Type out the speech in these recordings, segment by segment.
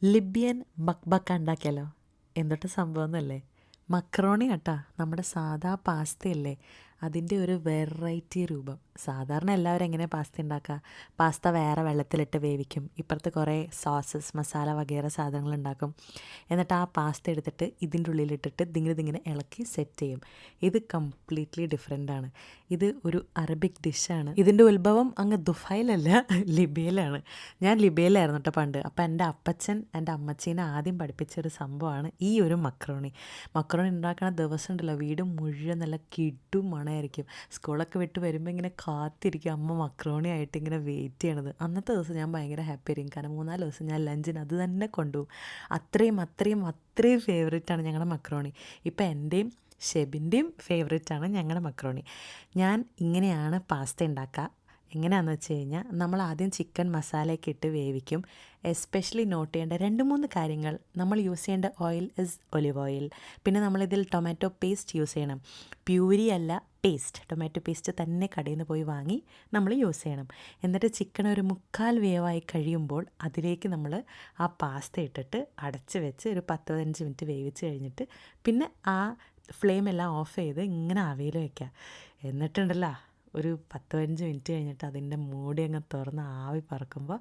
Libyan ബക്ബക്ക ഉണ്ടാക്കിയാലോ? എന്തൊട്ട് സംഭവം എന്നല്ലേ? മക്രോണി കേട്ടാ, നമ്മുടെ സാദാ പാസ്തയല്ലേ, അതിൻ്റെ ഒരു വെറൈറ്റി രൂപം. സാധാരണ എല്ലാവരും എങ്ങനെയാണ് പാസ്ത ഉണ്ടാക്കുക? പാസ്ത വേറെ വെള്ളത്തിലിട്ട് വേവിക്കും, ഇപ്പുറത്ത് കുറേ സോസസ് മസാല വകേറെ സാധനങ്ങൾ ഉണ്ടാക്കും. എന്നിട്ട് ആ പാസ്ത എടുത്തിട്ട് ഇതിൻ്റെ ഉള്ളിലിട്ടിട്ട് ഇതിങ്ങനെ ഇളക്കി സെറ്റ് ചെയ്യും. ഇത് കംപ്ലീറ്റ്ലി ഡിഫറെൻ്റ് ആണ്. ഇത് ഒരു അറബിക് ഡിഷാണ്. ഇതിൻ്റെ ഉത്ഭവം അങ്ങ് ദുഫൈലല്ല, ലിബിയയിലാണ്. ഞാൻ ലിബിയയിലായിരുന്നു കേട്ടോ പണ്ട്. അപ്പം എൻ്റെ അപ്പച്ചൻ എൻ്റെ അമ്മച്ചീനെ ആദ്യം പഠിപ്പിച്ചൊരു സംഭവമാണ് ഈ ഒരു മക്രോണി. മക്രോണി ഉണ്ടാക്കണ ദിവസം ഉണ്ടല്ലോ, വീട് മുഴുവൻ നല്ല കിടും മണമായിരിക്കും. സ്കൂളൊക്കെ വിട്ട് വരുമ്പോൾ ഇങ്ങനെ കാത്തിരിക്കും അമ്മ മക്രോണി ആയിട്ട് ഇങ്ങനെ വെയിറ്റ് ചെയ്യണത്. അന്നത്തെ ദിവസം ഞാൻ ഭയങ്കര ഹാപ്പി ആയിരിക്കും, കാരണം 3-4 ദിവസം ഞാൻ ലഞ്ചിന് അത് തന്നെ കൊണ്ടുപോകും. അത്രയും ഫേവറേറ്റാണ് ഞങ്ങളുടെ മക്രോണി. ഇപ്പം എൻ്റെയും ഷെബിൻ്റെയും ഫേവറേറ്റാണ് ഞങ്ങളുടെ മക്രോണി. ഞാൻ ഇങ്ങനെയാണ് പാസ്ത ഉണ്ടാക്കുക. എങ്ങനെയാണെന്ന് വെച്ച് കഴിഞ്ഞാൽ, നമ്മൾ ആദ്യം ചിക്കൻ മസാലയൊക്കെ ഇട്ട് വേവിക്കും. എസ്പെഷ്യലി നോട്ട് ചെയ്യേണ്ട 2-3 കാര്യങ്ങൾ: നമ്മൾ യൂസ് ചെയ്യേണ്ട ഓയിൽ ഇസ് ഒലിവ് ഓയിൽ. പിന്നെ നമ്മളിതിൽ ടൊമാറ്റോ പേസ്റ്റ് യൂസ് ചെയ്യണം. പ്യൂരി അല്ല, പേസ്റ്റ്. ടൊമാറ്റോ പേസ്റ്റ് തന്നെ കടയിൽ നിന്ന് പോയി വാങ്ങി നമ്മൾ യൂസ് ചെയ്യണം. എന്നിട്ട് ചിക്കൻ ഒരു 3/4 വേവായി കഴിയുമ്പോൾ അതിലേക്ക് നമ്മൾ ആ പാസ്ത ഇട്ടിട്ട് അടച്ച് വെച്ച് ഒരു 10-15 മിനിറ്റ് വേവിച്ച് കഴിഞ്ഞിട്ട് പിന്നെ ആ ഫ്ലെയിമെല്ലാം ഓഫ് ചെയ്ത് ഇങ്ങനെ ആവിയിൽ വയ്ക്കുക. എന്നിട്ടുണ്ടല്ലോ, ഒരു 10-15 മിനിറ്റ് കഴിഞ്ഞിട്ട് അതിൻ്റെ മൂടി അങ്ങ് തുറന്ന് ആവി പറക്കുമ്പോൾ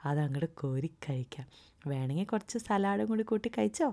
അതങ്ങോട്ട് കോരി കഴിക്കാം. വേണമെങ്കിൽ കുറച്ച് സലാഡും കൂടി കൂട്ടി കഴിച്ചോ.